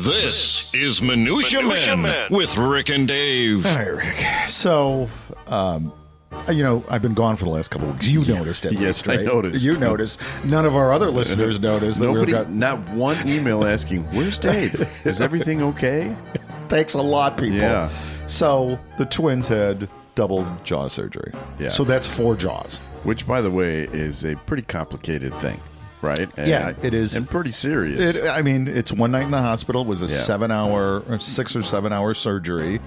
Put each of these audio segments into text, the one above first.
This is Minutia Men with Rick and Dave. Hi, Rick. So, I've been gone for the last couple of weeks. You noticed it. Yes, right? I noticed. You noticed. None of our other listeners noticed. Nobody, not one email asking, where's Dave? Is everything okay? Thanks a lot, people. Yeah. So, the twins had double jaw surgery. Yeah. So, that's 4 jaws. Which, by the way, is a pretty complicated thing, right? And Yeah, it is. And pretty serious. It's one night in the hospital. It was a 7-hour 6 or 7 hour surgery.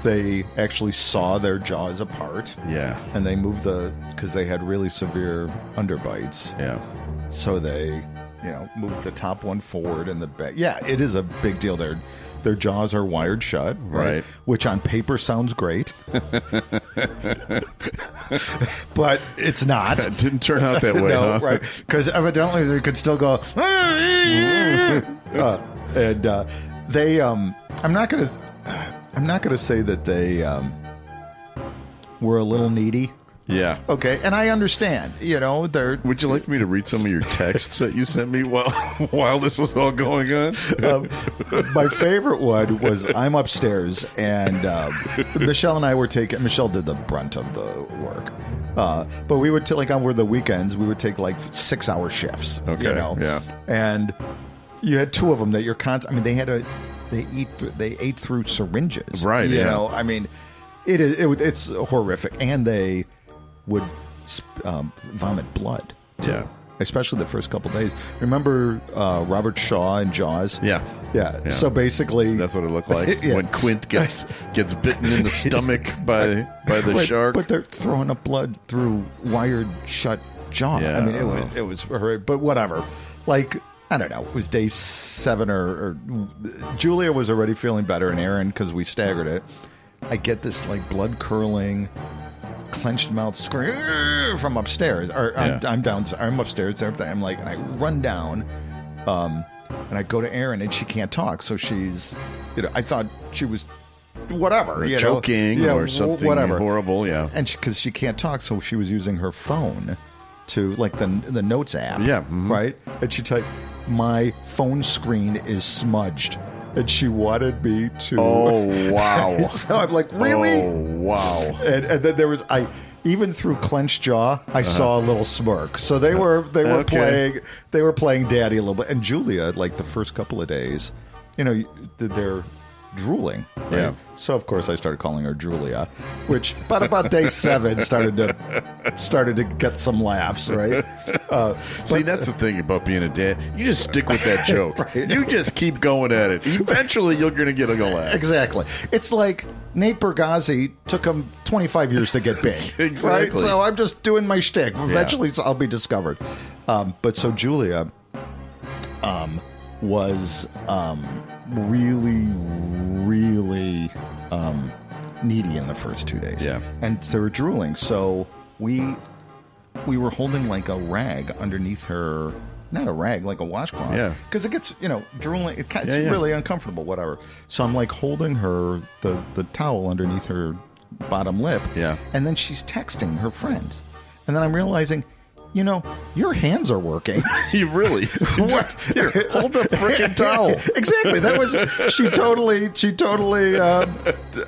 They actually saw their jaws apart. Yeah. And they moved because they had really severe underbites. Yeah. So they, moved the top one forward and the back. Yeah, it is a big deal. Their jaws are wired shut, right? Which on paper sounds great. But it's not. It didn't turn out that way, No, huh? right. Because evidently they could still go. They, I'm not going to say that they were a little needy. Yeah. Okay, and I understand. They're. Would you like me to read some of your texts that you sent me while this was all going on? My favorite one was I'm upstairs, and Michelle and I were taking. Michelle did the brunt of the work, but we would over the weekends we would take 6-hour shifts. Okay. Yeah. And you had 2 of them that you're constant. I mean, they ate through syringes. Right. You know. I mean, it's horrific, and they would vomit blood too. Yeah. Especially the first couple days. Remember Robert Shaw in Jaws? Yeah. So basically, that's what it looked like when Quint gets bitten in the stomach by the shark. But they're throwing up blood through wired shut jaw. Yeah. I mean, it was horrific. But whatever. I don't know. It was day 7 or Julia was already feeling better, and Aaron, because we staggered it. I get this blood curdling, clenched mouth scream from upstairs. I'm down. I'm upstairs. I'm and I run down, and I go to Erin, and she can't talk. So she's, I thought she was whatever, choking or something horrible. Yeah, and because she can't talk, so she was using her phone to the notes app. Yeah, right. And she typed, "My phone screen is smudged." And she wanted me to. Oh, wow. So I'm like, really? Oh, wow. And then there was, even through clenched jaw, I saw a little smirk. So they were playing daddy a little bit. And Julia, the first couple of days, they're drooling. Right? Yeah. So of course I started calling her Julia, which about day 7 started to get some laughs, right? See, that's the thing about being a dad. You just stick with that joke. Right. You just keep going at it. Eventually, you're going to get a laugh. Exactly. It's like Nate Bargatze took him 25 years to get big. Exactly. Right? So I'm just doing my shtick. Eventually, I'll be discovered. But so Julia was really, really needy in the first 2 days. Yeah. And they were drooling. So we were holding a rag underneath her, not a rag, a washcloth. Yeah. Because it gets, drooling. It's really uncomfortable, whatever. So I'm holding her, the towel underneath her bottom lip. Yeah. And then she's texting her friends. And then I'm realizing, your hands are working. You really? What? Here, hold the freaking towel. Exactly. That was she totally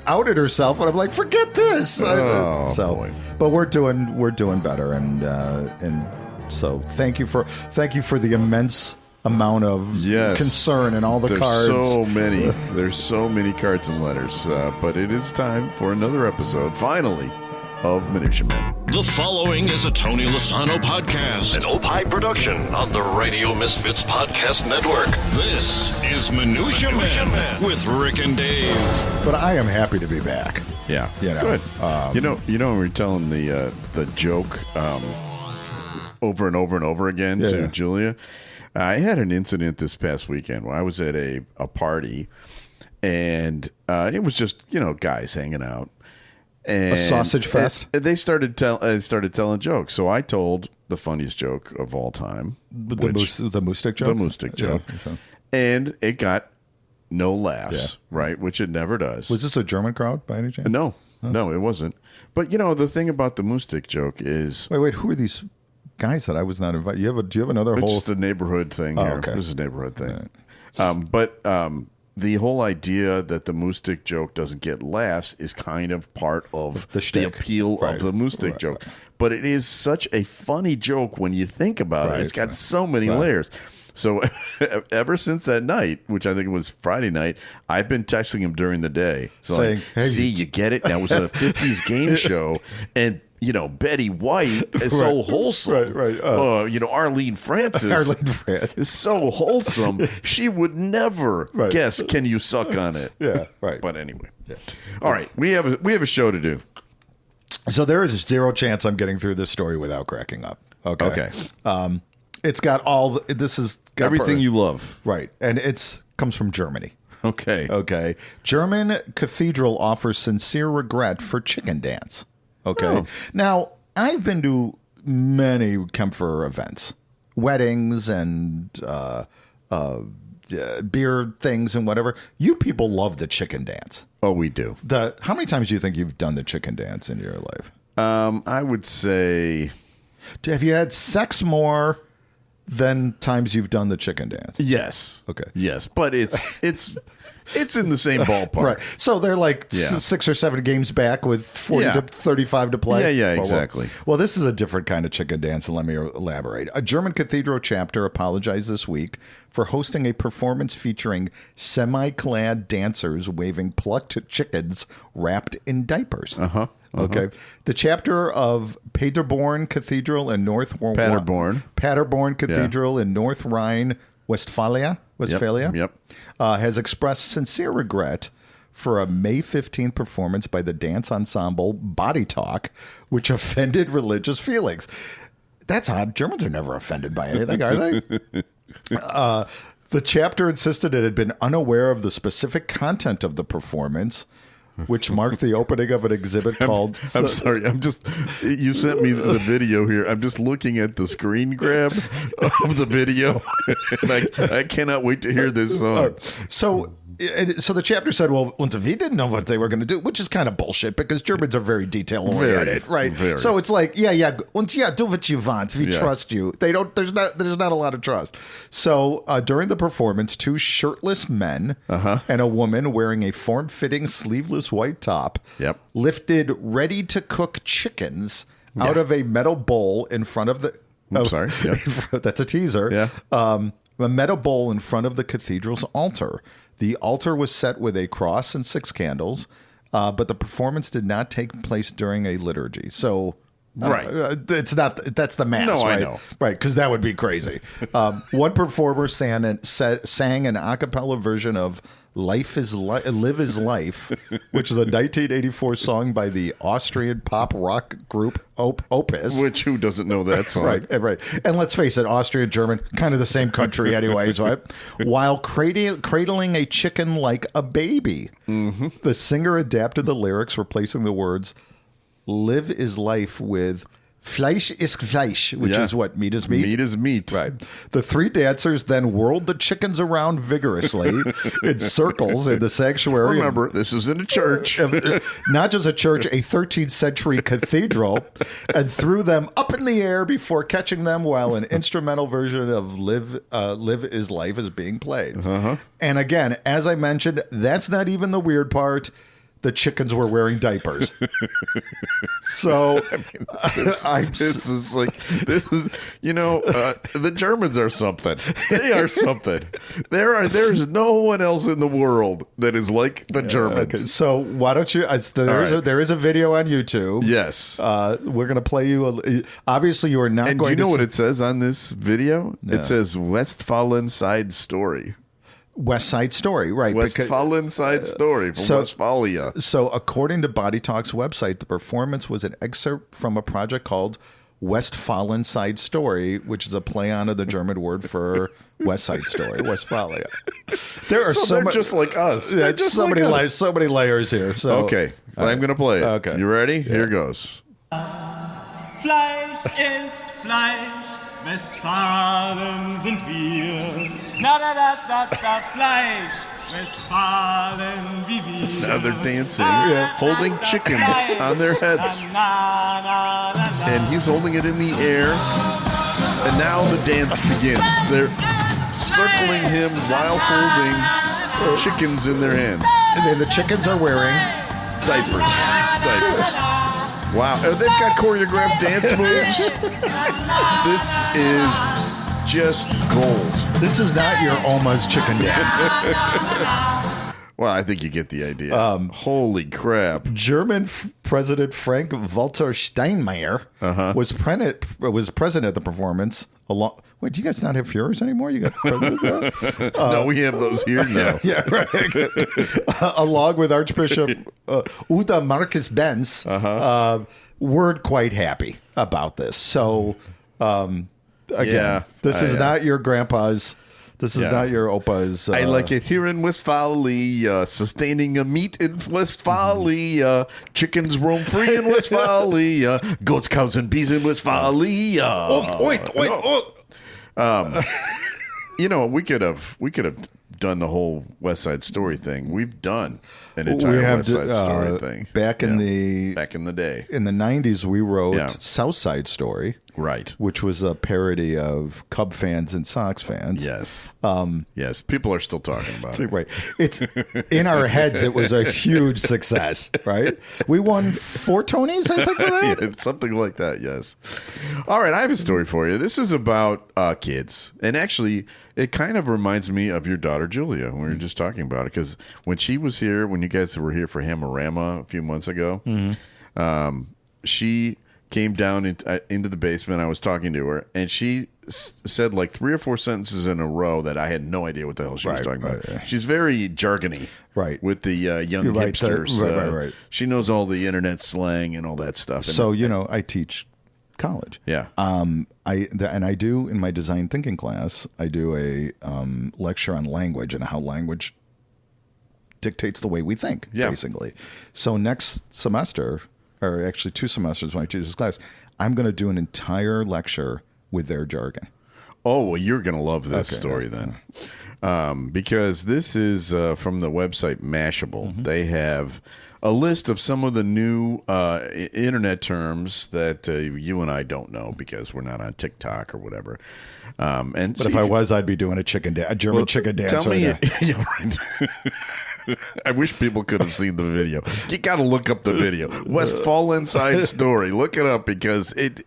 outed herself, and I'm like, forget this. Boy. But we're doing better, and so thank you for the immense amount of concern and all the cards. There's so many cards and letters, but it is time for another episode, finally, of Minutia Men. The following is a Tony Lasano podcast, an Opie production on the Radio Misfits Podcast Network. This is Minutia Men with Rick and Dave. But I am happy to be back. Yeah, good. When we're telling the joke over and over and over again to Julia, I had an incident this past weekend where I was at a party, and it was just guys hanging out. And a sausage fest. They started telling jokes. So I told the funniest joke of all time, the moose stick joke. The moose stick joke, and it got no laughs. Right, which it never does. Was this a German crowd by any chance? No, it wasn't. But the thing about the moose stick joke is wait. Who are these guys that I was not invited? Do you have another whole? It's just a neighborhood thing here. Okay. This is a neighborhood thing. Right. But the whole idea that the moose stick joke doesn't get laughs is kind of part of the appeal of the moose stick joke. Right. But it is such a funny joke when you think about it. It's got so many layers. So ever since that night, which I think was Friday night, I've been texting him during the day. So saying, hey, see, you get it? That was a 50s game show. And, you know, Betty White is so wholesome. You know, Arlene Francis is so wholesome. She would never guess, can you suck on it? Yeah, right. But anyway. Yeah. All right. We have a show to do. So there is zero chance I'm getting through this story without cracking up. Okay. It's got this is got everything you love. Right. And comes from Germany. Okay. German cathedral offers sincere regret for chicken dance. Okay. Oh. Now, I've been to many Kempfer events, weddings and beer things and whatever. You people love the chicken dance. Oh, we do. How many times do you think you've done the chicken dance in your life? I would say... Have you had sex more than times you've done the chicken dance? Yes. Okay. Yes, but it's in the same ballpark. Right. So they're like 6 or 7 games back with 40 to 35 to play. Yeah, exactly. Well, this is a different kind of chicken dance, and let me elaborate. A German cathedral chapter apologized this week for hosting a performance featuring semi-clad dancers waving plucked chickens wrapped in diapers. Okay. The chapter of Paderborn Cathedral in Paderborn Cathedral in North Rhine, Westphalia, has expressed sincere regret for a May 15th performance by the dance ensemble Body Talk, which offended religious feelings. That's odd. Germans are never offended by anything, are they? The chapter insisted it had been unaware of the specific content of the performance, which marked the opening of an exhibit called... I'm sorry. You sent me the video here. I'm just looking at the screen grab of the video. And I cannot wait to hear this song. So the chapter said, well, we didn't know what they were going to do, which is kind of bullshit because Germans are very detail-oriented, right? Very. So it's like, do what you want. We trust you. There's not a lot of trust. So during the performance, 2 shirtless men and a woman wearing a form-fitting sleeveless white top lifted ready-to-cook chickens out of a metal bowl in front of the... That's a teaser. Yeah. A metal bowl in front of the cathedral's altar. The altar was set with a cross and 6 candles, but the performance did not take place during a liturgy. So, it's not. That's the mass, right? I know, right? Because that would be crazy. One performer sang an a cappella version of "Live is Life," which is a 1984 song by the Austrian pop rock group Opus. Which, who doesn't know that song? Right. And let's face it, Austria and German, kind of the same country anyways, right? While cradling a chicken like a baby. Mm-hmm. The singer adapted the lyrics, replacing the words "Live is life" with "Fleisch ist Fleisch," which is what? Meat is meat? Meat is meat. Right. The 3 dancers then whirled the chickens around vigorously in circles in the sanctuary. Remember, this is in a church. Not just a church, a 13th century cathedral, and threw them up in the air before catching them while an instrumental version of Live is Life is being played. And again, as I mentioned, that's not even the weird part. The chickens were wearing diapers. So this is the Germans are something. They are something. There's no one else in the world that is like the Germans. Okay. So why don't you? There is a video on YouTube. Yes, we're going to play you. Obviously, you are not. And going. Do you know what it says on this video? No. It says Westfalen Side Story. West Side Story, right. Westfalen Side Story from Westphalia. So according to Body Talk's website, the performance was an excerpt from a project called Westfalen Side Story, which is a play on the German word for West Side Story, Westphalia. They're just like us. Yeah, just so many layers here. So, okay, I'm going to play it. Okay. You ready? Yeah. Here goes. Fleisch ist Fleisch, Westfalen sind wir. Na da da da da Fleisch, Westfalen wie wir. Now they're dancing, holding chickens on their heads. And he's holding it in the air. And now the dance begins. They're circling him while holding chickens in their hands. And then the chickens are wearing Diapers. Wow. They've got choreographed dance moves. This is just gold. This is not your Oma's chicken dance. Well, I think you get the idea. Holy crap. German President Frank-Walter Steinmeier was present at the performance. Wait, do you guys not have Führers anymore? You got presidents? No, we have those here now. Yeah, right. Along with Archbishop Uda Marcus Benz, weren't quite happy about this. So, again, this is not your grandpa's. This is not your opa's. I like it here in Westfalen, sustaining a meat in Westfalen, chickens roam free in Westfalen, goats, cows, and bees in Westfalen. You know, we could have done the whole West Side Story thing. We've done an entire West Side Story thing back in the day. In the 90s, we wrote South Side Story. Right. Which was a parody of Cub fans and Sox fans. Yes. Yes. People are still talking about it. Right. It's in our heads. It was a huge success. Right. We won 4 Tonys, I think, for that. Yeah, something like that. Yes. All right. I have a story for you. This is about kids, and actually, it kind of reminds me of your daughter Julia. We were just talking about it because when she was here, when you guys were here for Hammerama a few months ago, she came down into the basement. I was talking to her, and she said like 3 or 4 sentences in a row that I had no idea what the hell she was talking about. Yeah. She's very jargony, with the young hipsters. Right. She knows all the internet slang and all that stuff. And, so I teach college. Yeah. I do in my design thinking class. I do a lecture on language and how language dictates the way we think. Basically. So next semester, or actually 2 semesters when I teach this class, I'm going to do an entire lecture with their jargon. Oh, well, you're going to love this story then. Because this is from the website Mashable. They have a list of some of the new internet terms that you and I don't know because we're not on TikTok or whatever. But if I was, I'd be doing a German chicken dance. Tell me, right. I wish people could have seen the video. You got to look up the video. Westfalen Side Story. Look it up because it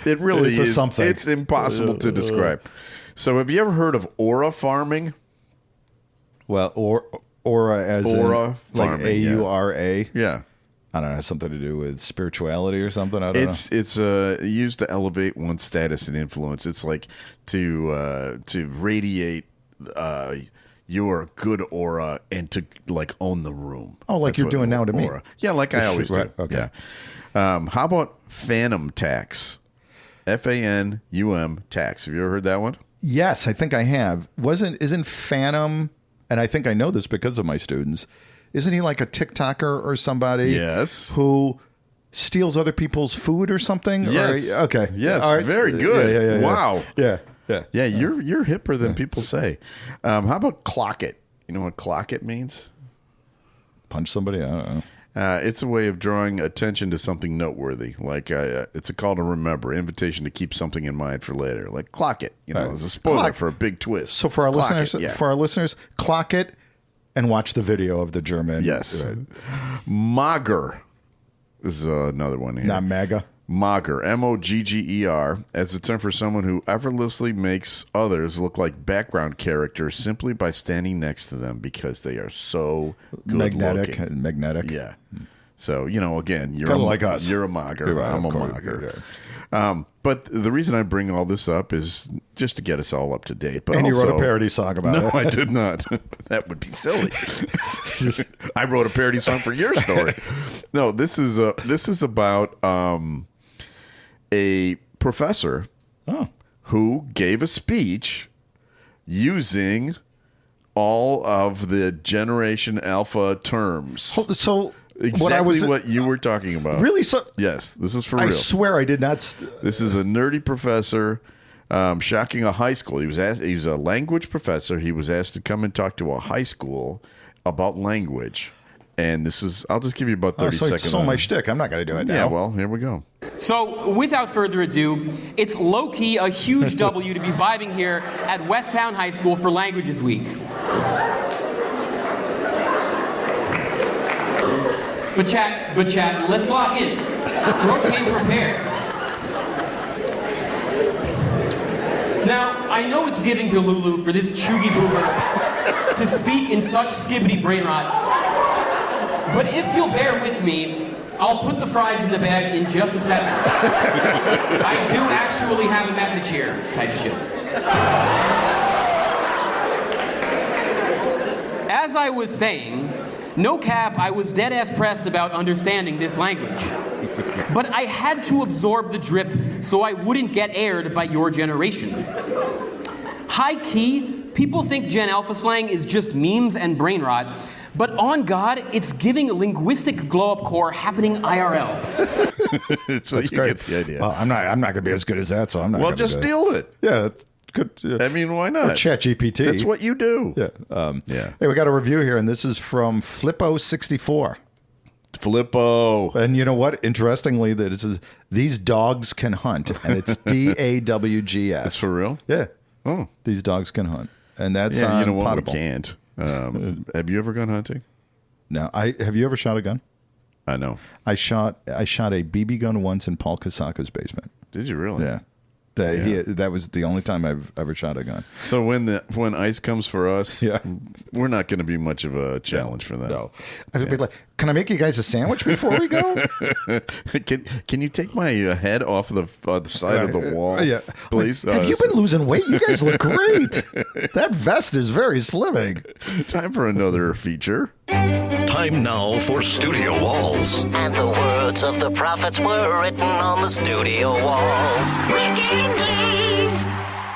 really is something. It's impossible to describe. So, have you ever heard of aura farming? Well, aura as aura in, like AURA. Yeah. I don't know, something to do with spirituality or something. I don't know. It's used to elevate one's status and influence. It's like to radiate your good aura and to like own the room. Oh, like you're doing now to me. Yeah, like I always do. Right. Okay. Yeah. How about phantom tax? FANUM tax. Have you ever heard that one? Yes, I think I have. Isn't Phantom, and I think I know this because of my students, isn't he like a TikToker or somebody? Yes. Who steals other people's food or something? Yes. Okay. Yes. All right. Very good. Yeah. Wow. Yeah. Yeah, you're hipper than people say. How about clock it? You know what clock it means? Punch somebody? I don't know. It's a way of drawing attention to something noteworthy. Like it's a call to remember, invitation to keep something in mind for later. Like clock it, as a spoiler for a big twist. So for our listeners, clock it and watch the video of the German. Yes, Mager is another one here. Not MAGA. Mager, Mogger, as a term for someone who effortlessly makes others look like background characters simply by standing next to them because they are so good magnetic. Yeah. So, again, you're kind of like us. You're a Mager. Right, I'm a Mager. But the reason I bring all this up is just to get us all up to date. But and also, you wrote a parody song about it. No, I did not. That would be silly. I wrote a parody song for your story. No, this is about a professor who gave a speech using all of the Generation Alpha terms. So exactly what you were talking about. Really? So yes, this is for real. I swear I did not. This is a nerdy professor shocking a high school. He was a language professor. He was asked to come and talk to a high school about language. And I'll just give you about 30 seconds. So stole my shtick. I'm not going to do it now. Yeah, well, here we go. So, without further ado, it's low-key a huge W to be vibing here at Westtown High School for Languages Week. But chat, let's lock in. Brooke came prepared. Now, I know it's giving to Lulu for this chuggy boomer to speak in such skibbity brain rot, but if you'll bear with me, I'll put the fries in the bag in just a second. I do actually have a message here, type shit. As I was saying, no cap, I was dead-ass pressed about understanding this language. But I had to absorb the drip so I wouldn't get aired by your generation. High-key, people think Gen Alpha slang is just memes and brain rot, but on God, it's giving linguistic glow-up core happening IRL. So you get the idea. Well, I'm not going to be as good as that, so I'm not. Well, just steal it. Yeah. Good. I mean, why not? Or ChatGPT. That's what you do. Yeah. Yeah. Hey, we got a review here, and this is from Flippo64. Flippo. And you know what? Interestingly, that this is These Dogs Can Hunt, and it's DAWGS. That's for real? Yeah. Oh. These Dogs Can Hunt. And that's yeah, on you know what? Potable. We can't. Have you ever gone hunting? No. Have you ever shot a gun? I know. I shot a BB gun once in Paul Kasaka's basement. Did you really? Yeah. That was the only time I've ever shot a gun. So when ice comes for us, Yeah. we're not going to be much of a challenge for them. No. I'd be like, can I make you guys a sandwich before we go? Can you take my head off the side of the wall, please? Have you been losing weight? You guys look great. That vest is very slimming. Time for another feature. Time now for Studio Walls. And the words of the prophets were written on the studio walls. Rick and Dave.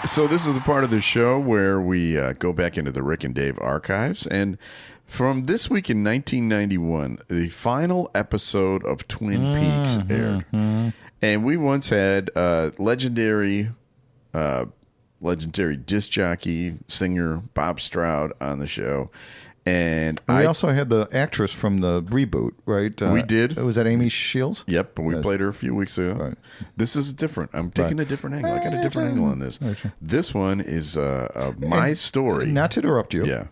So this is the part of the show where we go back into the Rick and Dave archives. And from this week in 1991, the final episode of Twin Peaks aired. And we once had legendary disc jockey, singer Bob Stroud on the show. And we also had the actress from the reboot, right? We did. Was that Amy Shields? Yep, we played her a few weeks ago. Right. This is different. I'm taking a different angle. I got a different angle on this. This one is my story. Not to interrupt you. Yeah.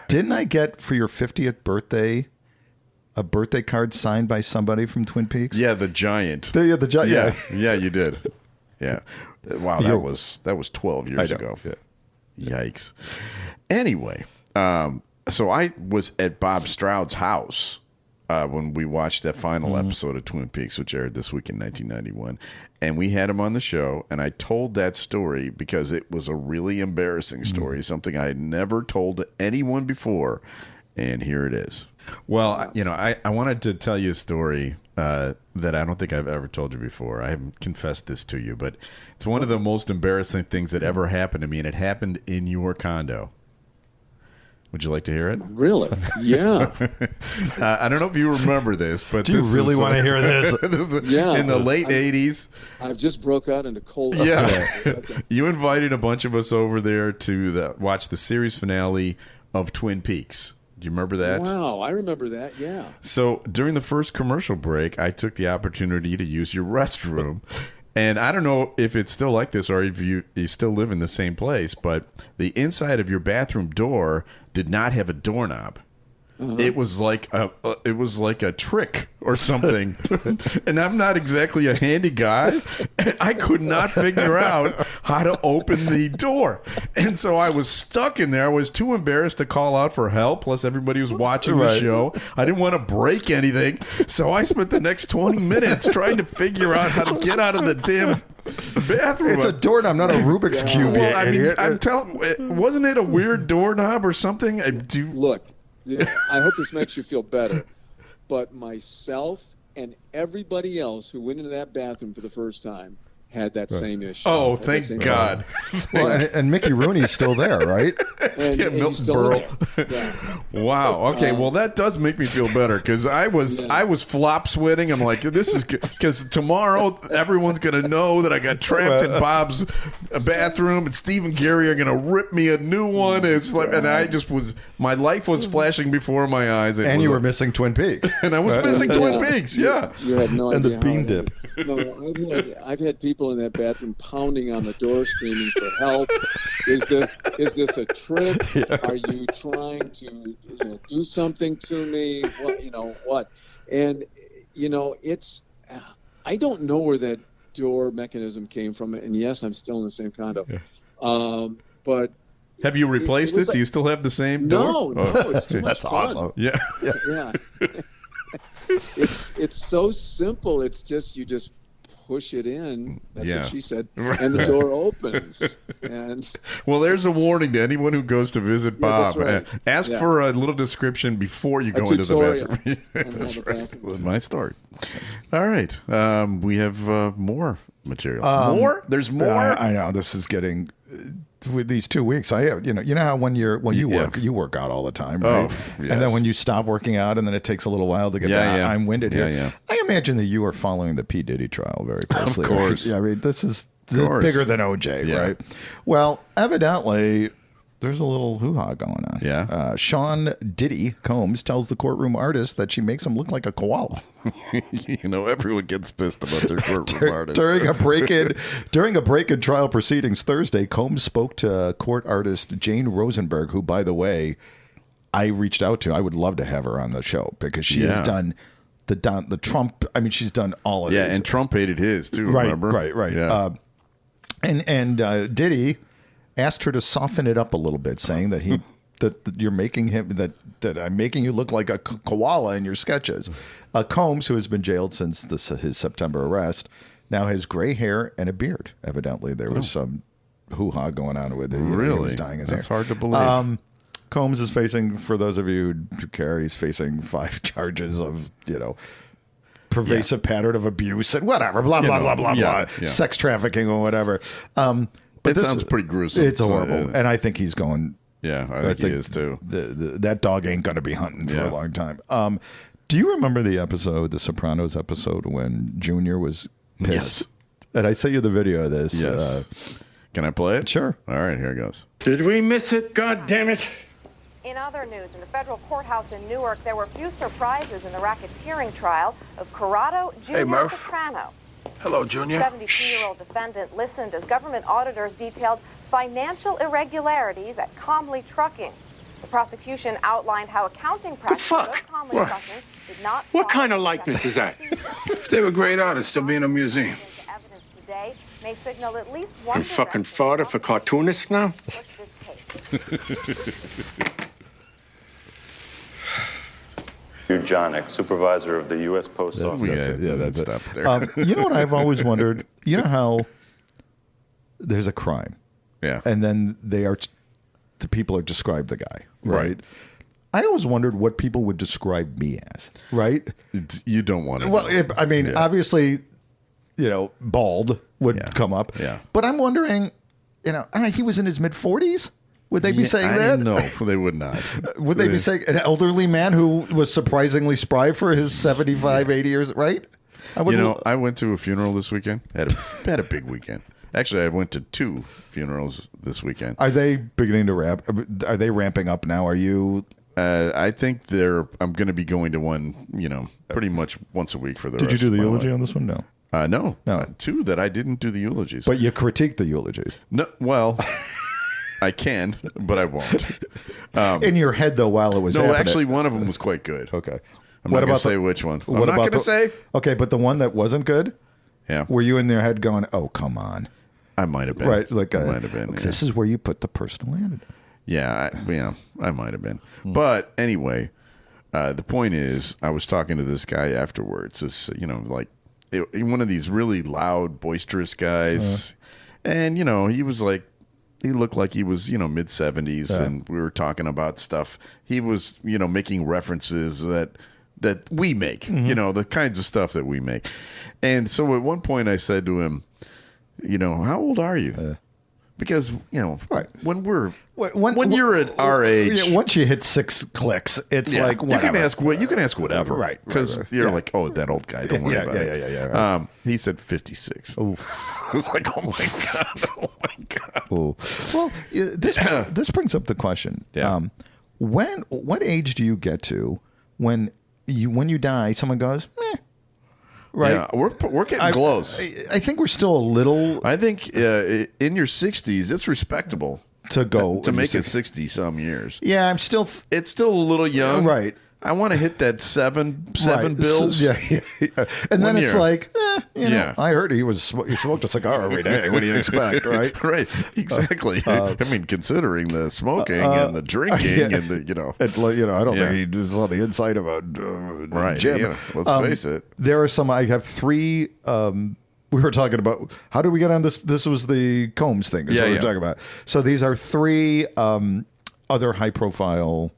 Didn't I get for your 50th birthday a birthday card signed by somebody from Twin Peaks? Yeah, the giant. The giant. Yeah, yeah, you did. Yeah. Wow, that was 12 years ago. Yeah. Yikes. Anyway. So I was at Bob Stroud's house when we watched that final episode of Twin Peaks, which aired this week in 1991. And we had him on the show, and I told that story because it was a really embarrassing story, something I had never told to anyone before. And here it is. Well, I wanted to tell you a story that I don't think I've ever told you before. I haven't confessed this to you, but it's one of the most embarrassing things that ever happened to me, and it happened in your condo. Would you like to hear it? Really? Yeah. I don't know if you remember this, but do you really want to hear this? Yeah. In the late 80s. I've just broke out into cold. Yeah. Okay. You invited a bunch of us over there to watch the series finale of Twin Peaks. Do you remember that? Wow, I remember that, yeah. So during the first commercial break, I took the opportunity to use your restroom. And I don't know if it's still like this or if you still live in the same place, but the inside of your bathroom door did not have a doorknob. It was like a trick or something. And I'm not exactly a handy guy. I could not figure out how to open the door. And so I was stuck in there. I was too embarrassed to call out for help. Plus everybody was watching the show. I didn't want to break anything. So I spent the next 20 minutes trying to figure out how to get out of the damn bathroom. It's a doorknob, not a Rubik's Cube. Well, I mean, idiot. I'm telling, wasn't it a weird doorknob or something? Look, I hope this makes you feel better, but myself and everybody else who went into that bathroom for the first time had that same issue. Oh, thank God. Well, and Mickey Rooney's still there, right? And, Yeah, and Milton he's still Berle. there. Yeah. Wow. Okay. Well, that does make me feel better because I was flop sweating. I'm like, this is because tomorrow everyone's gonna know that I got trapped in Bob's bathroom, and Steve and Gary are gonna rip me a new one. It's like, and I just my life was flashing before my eyes. And you were missing Twin Peaks. and I was missing Twin Peaks. Yeah. You had no And idea the bean how it dip. ended. No, I've had people people in that bathroom pounding on the door, screaming for help. Is this a trick? Yeah. Are you trying to do something to me? What? And it's. I don't know where that door mechanism came from, and yes, I'm still in the same condo. Yeah. But have you replaced it? Do you still have the same door? No, it's too much fun. Awesome. Yeah. It's so simple. It's just you just push it in. That's what she said, and the door opens. And well, there's a warning to anyone who goes to visit Bob. Right. Ask for a little description before you go into the bathroom. That's right. That's my story. All right, we have more material. More? There's more. I know this is getting. With these 2 weeks, I have, you know how when you work out all the time, right? Oh, yes. And then when you stop working out, and then it takes a little while to get back. I'm winded here. Yeah. I imagine that you are following the P-diddy trial very closely. Of course. Right? Yeah, I mean, this is bigger than OJ, right? Well, evidently, there's a little hoo-ha going on. Yeah. Sean Diddy Combs tells the courtroom artist that she makes him look like a koala. Everyone gets pissed about their courtroom artist. During a break-in trial proceedings Thursday, Combs spoke to court artist Jane Rosenberg, who, by the way, I reached out to. I would love to have her on the show because she has done the Trump. I mean, she's done all of it. Yeah, and Trump hated his too. Remember? Right. Yeah. And Diddy asked her to soften it up a little bit, saying that that you're making him that I'm making you look like a koala in your sketches. Combs, who has been jailed since his September arrest, now has gray hair and a beard. Evidently, there was some hoo-ha going on with it. Really? He was dyeing his hair. That's hard to believe. Combs is facing, for those of you who care, he's facing 5 charges of pervasive pattern of abuse and whatever, blah blah blah blah blah, sex trafficking or whatever. But it sounds pretty gruesome. It's horrible, and I think he's going. Yeah, I think he is too. That dog ain't going to be hunting for a long time. Do you remember the Sopranos episode when Junior was pissed? Yes. And I sent you the video of this. Yes. Can I play it? Sure. All right, here it goes. Did we miss it? God damn it. In other news, in the federal courthouse in Newark, there were few surprises in the racketeering trial of Corrado Junior Soprano. Hello, Junior. 72-year-old defendant listened as government auditors detailed financial irregularities at Comley Trucking. The prosecution outlined how accounting practices of Comley Trucking did not. What kind of likeness is that? If they were great artists, they'll be in a museum. Evidence today may signal at least one. Fucking fodder for cartoonists now. Jonick, supervisor of the U.S. Post Office. That's it. There. You know what I've always wondered? You know how there's a crime, and then the people are described the guy, right? I always wondered what people would describe me as, right? You don't want to. Well, obviously, bald would come up, but I'm wondering, he was in his mid-40s. Would they be saying that? No, they would not. Would they be saying an elderly man who was surprisingly spry for his 75, 80 years, right? I went to a funeral this weekend. Had a big weekend. Actually, I went to 2 funerals this weekend. Are they beginning to ramp? Are they ramping up now? Are you? I think I'm going to be going to one, pretty much once a week for the rest of my life. Did you do the eulogy on this one? No. No. 2 that I didn't do the eulogies. But you critiqued the eulogies. No, well... I can, but I won't. In your head, though, while it was happening. Actually, one of them was quite good. Okay. I'm not going to say which one. I'm not going to say. Okay, but the one that wasn't good? Yeah. Were you in their head going, oh, come on? I might have been. Right. I might have been. This is where you put the personal antidote. Yeah, I might have been. But anyway, the point is, I was talking to this guy afterwards. This, one of these really loud, boisterous guys. And, he was like, he looked like he was, mid-70s, and we were talking about stuff. He was, making references that we make, the kinds of stuff that we make. And so at one point I said to him, how old are you? Because, when you're at our age. Once you hit 6 clicks, it's like, whatever. You can ask whatever. Right. Because you're like, oh, that old guy, don't worry about it. Yeah. Right. He said 56. Oh. I was like, oh my God. Oh. Well, this brings up the question. Yeah. What age do you get to when you die, someone goes, meh? right? Yeah, we're getting close. I think we're still a little. I think in your 60s, it's respectable to go to make it 60 some years. Yeah, I'm still. It's still a little young, right? I want to hit that seven bills. So, and then it's year. like, I heard he smoked a cigar every day. What do you expect, right? Right, exactly. I mean, considering the smoking and the drinking and the, I don't think he was on the inside of a gym. Yeah, let's face it. There are some. I have three. We were talking about how did we get on this? This was the Combs thing. Is what we were talking about. So these are three other high-profile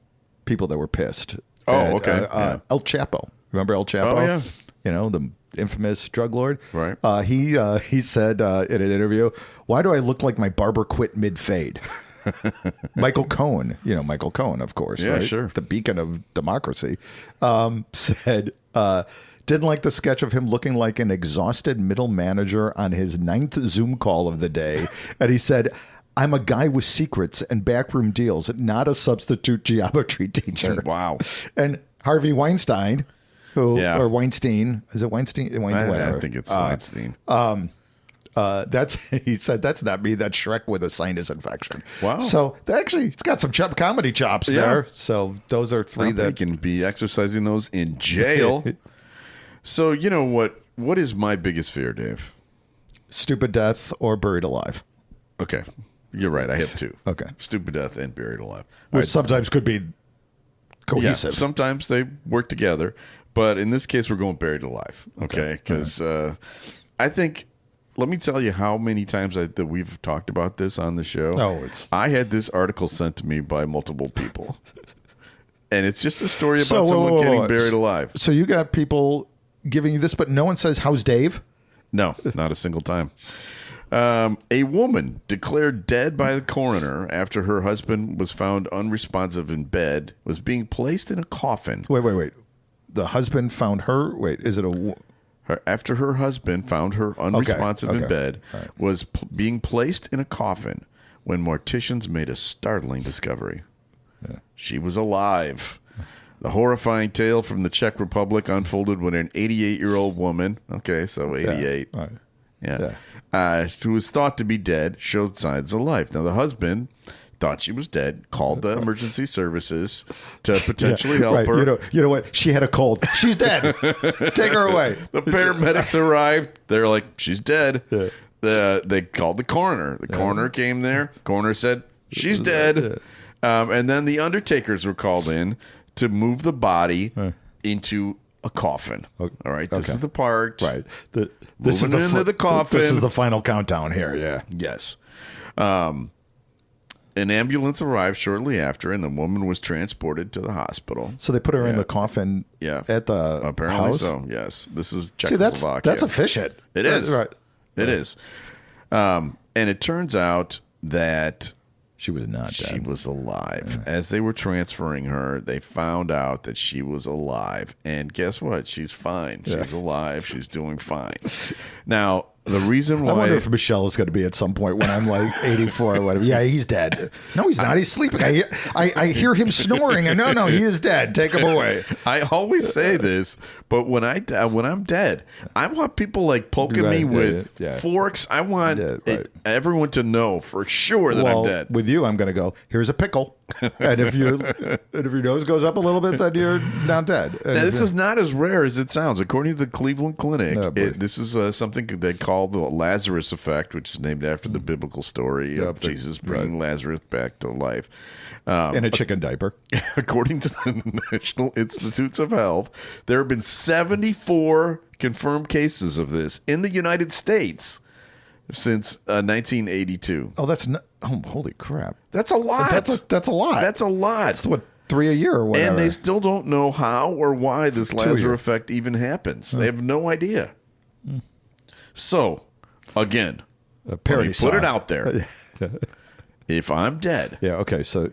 people that were pissed. Oh, okay. El Chapo. Remember El Chapo? Oh, yeah. The infamous drug lord. Right. He said in an interview, "Why do I look like my barber quit mid-fade?" Michael Cohen, Michael Cohen, of course. Yeah, right? sure. The beacon of democracy, said, didn't like the sketch of him looking like an exhausted middle manager on his 9th Zoom call of the day. And he said, I'm a guy with secrets and backroom deals, not a substitute geometry teacher. Wow. And Harvey Weinstein, or Weinstein, is it Weinstein? I think it's Weinstein. He said, that's not me, that's Shrek with a sinus infection. Wow. So he's got some comedy chops there. So those are three that can be exercising those in jail. So you know what is my biggest fear, Dave? Stupid death or buried alive. Okay. You're right. I have two. Okay. Stupid death and buried alive. Which sometimes could be cohesive. Yeah, sometimes they work together. But in this case, we're going buried alive. Okay. Because I think, let me tell you how many times that we've talked about this on the show. I had this article sent to me by multiple people. And it's just a story about someone getting buried alive. So you got people giving you this, but no one says, how's Dave? No, not a single time. A woman declared dead by the coroner after her husband was found unresponsive in bed, was being placed in a coffin. Wait. The husband found her? Wait, is it after her husband found her unresponsive in bed, was being placed in a coffin when morticians made a startling discovery. Yeah. She was alive. The horrifying tale from the Czech Republic unfolded when an 88-year-old woman, 88, who was thought to be dead, showed signs of life. Now, the husband thought she was dead, called the emergency services to potentially help her. You know what? She had a cold. She's dead. Take her away. The paramedics arrived. They're like, she's dead. Yeah. They called the coroner. The coroner came there. Coroner said, she's dead. And then the undertakers were called in to move the body into a coffin. All right, this is the part. Right, this is into the coffin. This is the final countdown here. Yeah. Yes. An ambulance arrived shortly after, and the woman was transported to the hospital. So they put her in the coffin. At the apparently house? so. Yes, this is Czechoslovakia. That's efficient. It is. Right. It is. And it turns out that she was not dead. She was alive. Yeah. As they were transferring her, they found out that she was alive. And guess what? She's fine. She's alive. She's doing fine. Now, the reason why... I wonder if Michelle is going to be at some point when I'm like 84 or whatever. Yeah, he's dead. No, he's not. He's sleeping. I hear him snoring. And no, he is dead. Take him away. I always say this, but when I'm dead, I want people like poking me with forks. I want everyone to know for sure that I'm dead. With you, I'm going to go, here's a pickle. And if your nose goes up a little bit, then you're not dead. Now, this is not as rare as it sounds. According to the Cleveland Clinic, this is something they call the Lazarus effect, which is named after the biblical story of Jesus bringing Lazarus back to life. In a chicken diaper. According to the National Institutes of Health, there have been 74 confirmed cases of this in the United States since 1982. Holy crap. That's a lot. That's a lot. That's a lot. That's what, 3 a year or whatever. And they still don't know how or why this Lazarus effect even happens. They have no idea. So, again, parody put it out there. If I'm dead. Yeah, okay. So,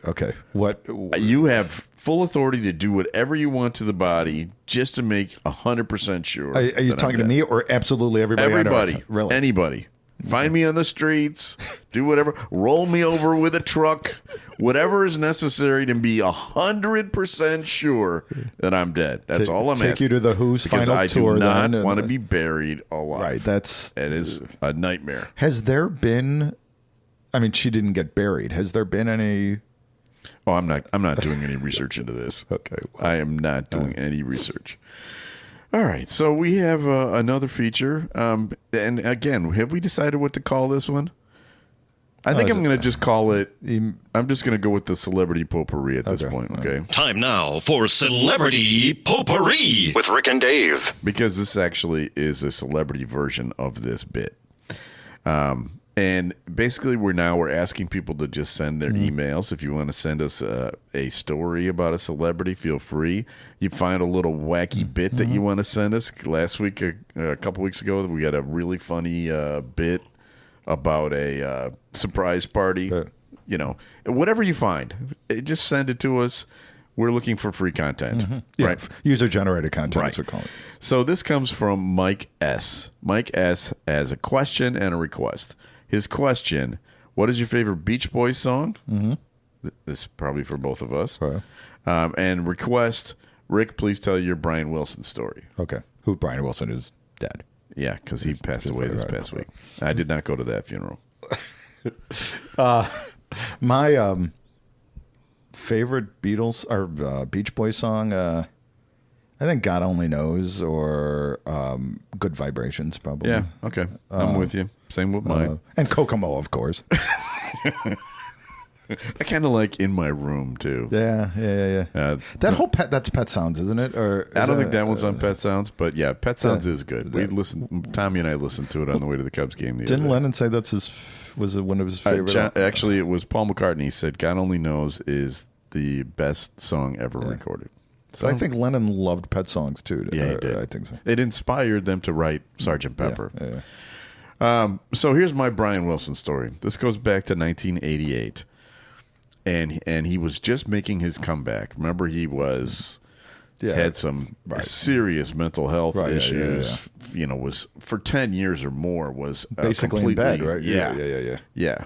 what? You have full authority to do whatever you want to the body just to make 100% sure. Are you talking to me or absolutely everybody? Everybody. Really? Anybody. Find me on the streets. Do whatever. Roll me over with a truck. Whatever is necessary to be 100% sure that I'm dead. That's all I'm asking. Take you to the Who's because final tour. I do not want to be buried alive. Right. That is a nightmare. Has there been? I mean, she didn't get buried. Has there been any? Oh, I'm not doing any research into this. Okay. Well, I am not doing any research. All right, so we have another feature, and again, have we decided what to call this one? I think I'm going to just call it. I'm just going to go with the celebrity potpourri at this point. Okay. Time now for Celebrity Potpourri with Rick and Dave, because this actually is a celebrity version of this bit. And basically, we're asking people to just send their emails. If you want to send us a story about a celebrity, feel free. You find a little wacky bit that you want to send us. Last week, a couple weeks ago, we got a really funny bit about a surprise party. Whatever you find, just send it to us. We're looking for free content, right? User-generated content, right. as we call it. So this comes from Mike S. Mike S. has a question and a request. His question: what is your favorite Beach Boys song? This is probably for both of us. And request: Rick, please tell your Brian Wilson story. Okay. Who Brian Wilson is dead. Yeah, because he passed away this past week. I did not go to that funeral. My favorite Beatles or Beach Boys song, I think God Only Knows, or Good Vibrations, probably. Yeah, okay. I'm with you. Same with mine. And Kokomo, of course. I kind of like In My Room, too. Yeah. That's Pet Sounds, isn't it? Or I don't think that one's on Pet Sounds, but yeah, Pet Sounds is good. Tommy and I listened to it on the way to the Cubs game the other day. Didn't Lennon say was it one of his favorite? Actually, it was Paul McCartney said God Only Knows is the best song ever recorded. So I think Lennon loved Pet Songs too. Yeah, he did. I think so. It inspired them to write Sgt. Pepper. So here's my Brian Wilson story. This goes back to 1988, and he was just making his comeback. Remember, he had some serious mental health issues. Was for 10 years or more was basically in bed, right? Yeah.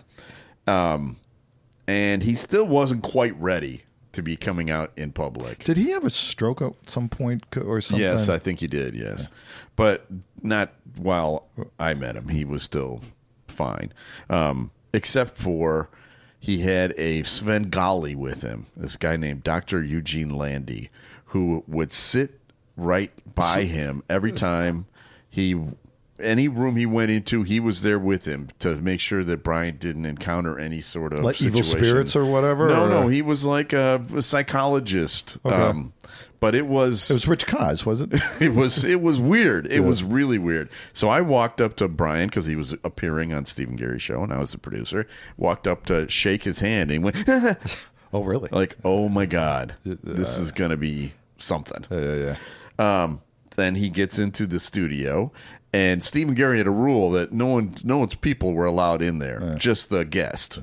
And he still wasn't quite ready to be coming out in public. Did he have a stroke at some point or something? Yes, I think he did, yes. But not while I met him. He was still fine. Except for he had a Svengali with him, this guy named Dr. Eugene Landy, who would sit right by him every time any room he went into, he was there with him to make sure that Brian didn't encounter any sort of situation. Evil spirits or whatever? No, he was like a psychologist. Okay. But it was Rich Kaz, was it? It was weird. It was really weird. So I walked up to Brian because he was appearing on Stephen Gary's show, and I was the producer. Walked up to shake his hand, and he went, "Oh, really? Like, oh my God, this is gonna be something." Yeah. Then he gets into the studio, and Stephen Gary had a rule that no one's people were allowed in there, just the guest.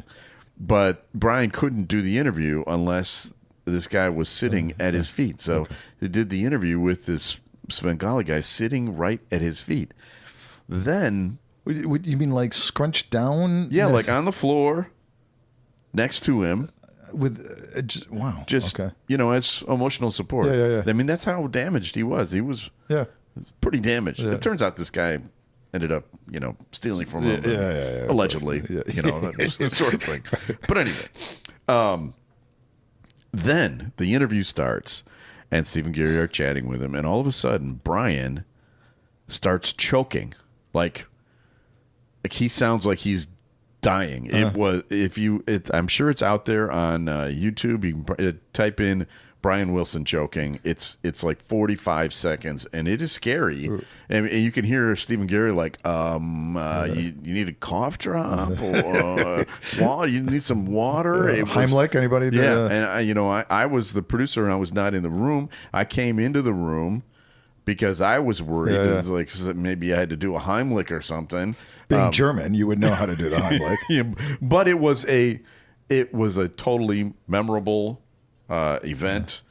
But Brian couldn't do the interview unless this guy was sitting at his feet. So he did the interview with this Svengali guy sitting right at his feet. Then, what you mean, like scrunched down? Yeah, like on the floor next to him. With wow, just as emotional support. Yeah. I mean, that's how damaged he was. He was pretty damaged. It turns out this guy ended up, stealing from him, allegedly, that sort of thing. But anyway, then the interview starts, and Stephen Gary are chatting with him, and all of a sudden, Brian starts choking, like he sounds like he's dying. I'm sure it's out there on YouTube. You can type in Brian Wilson choking. It's like 45 seconds, and it is scary. And you can hear Stephen Gary like, you need a cough drop, or water. You need some water. Heimlich, anybody? And I was the producer, and I was not in the room. I came into the room because I was worried. It was like maybe I had to do a Heimlich or something. Being German, you would know how to do the Heimlich. But it was a totally memorable event.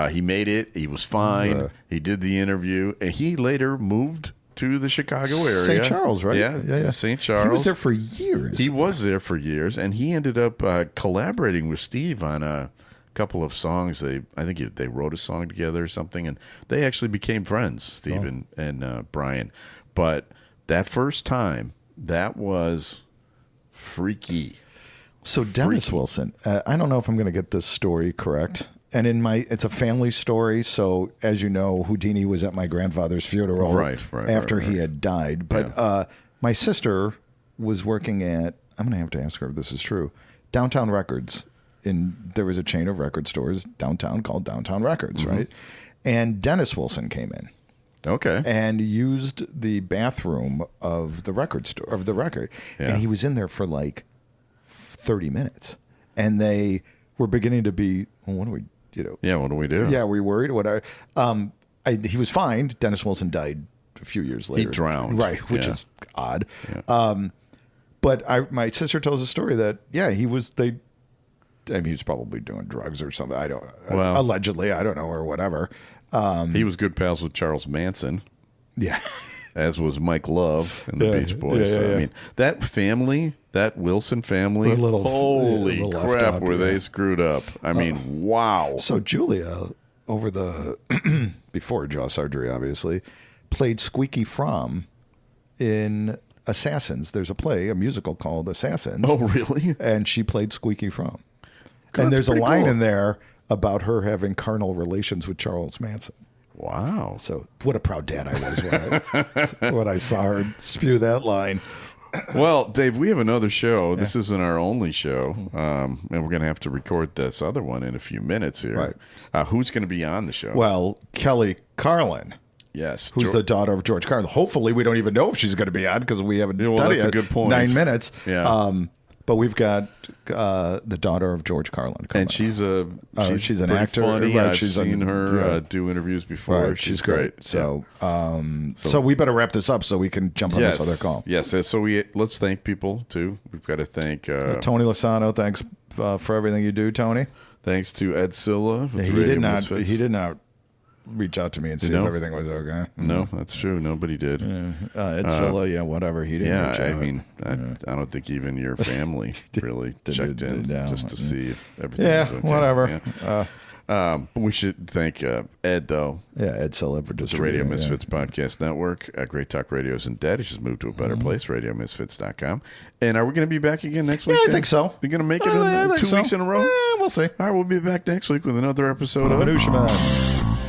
He made it. He was fine. He did the interview, and he later moved to the Chicago area. St. Charles, right? Yeah, St. Charles. He was there for years. He was there for years, and he ended up collaborating with Steve on a couple of songs. I think they wrote a song together or something, and they actually became friends, Steve and Brian. But that first time, that was freaky. So Dennis Wilson, I don't know if I'm going to get this story correct. And it's a family story. So as you know, Houdini was at my grandfather's funeral after he had died. But my sister was working at, I'm going to have to ask her if this is true, Downtown Records. There was a chain of record stores downtown called Downtown Records, right? And Dennis Wilson came in. Okay. And used the bathroom of the record store, of the record. Yeah. And he was in there for like 30 minutes. And they were beginning to be, well, what do we, Yeah, what do we do? Yeah, we worried. He was fine. Dennis Wilson died a few years later. He drowned. Right, which is odd. Yeah. But my sister tells a story that, he was, he was probably doing drugs or something. Allegedly, I don't know, or whatever. He was good pals with Charles Manson. Yeah. As was Mike Love and the Beach Boys. I mean, that family, that Wilson family, holy crap, were they screwed up. I mean, wow. So Julia, before jaw surgery, obviously, played Squeaky Fromm in Assassins. There's a musical called Assassins. Oh, really? And she played Squeaky Fromm. And there's a line in there about her having carnal relations with Charles Manson. Wow. So what a proud dad I was when I saw her spew that line. Well, Dave, we have another show. This isn't our only show. And we're going to have to record this other one in a few minutes here. Right. Who's going to be on the show? Well, Kelly Carlin. Yes. Who's the daughter of George Carlin. Hopefully we don't even know if she's going to be on because we haven't done that's it yet. A good point. 9 minutes. Yeah. But we've got the daughter of George Carlin. And she's an actor. Funny. Right, I've seen her do interviews before. Right, she's great. So we better wrap this up so we can jump on this other call. Yes. So let's thank people too. We've got to thank Tony Lasano. Thanks for everything you do, Tony. Thanks to Ed Silla. He did not reach out to me and see if everything was okay. No, that's true. Nobody did. Ed Silla, whatever. He didn't reach out. I mean, I don't think even your family really checked in just to see if everything was okay. Whatever. But we should thank Ed, though. Yeah, Ed Silla for just the Radio Misfits Podcast Network. Great Talk Radio isn't dead. It's just moved to a better place, radiomisfits.com. And are we going to be back again next week? I think so. You're going to make it in 2 weeks in a row? We'll see. All right, we'll be back next week with another episode of Minutia Man.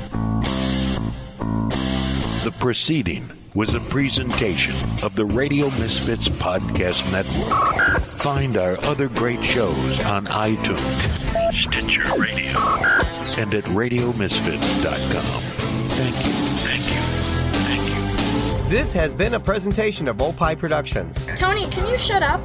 The proceeding was a presentation of the Radio Misfits Podcast Network. Find our other great shows on iTunes, Stitcher Radio, and at radiomisfits.com. Thank you. This has been a presentation of Opie Productions. Tony, can you shut up?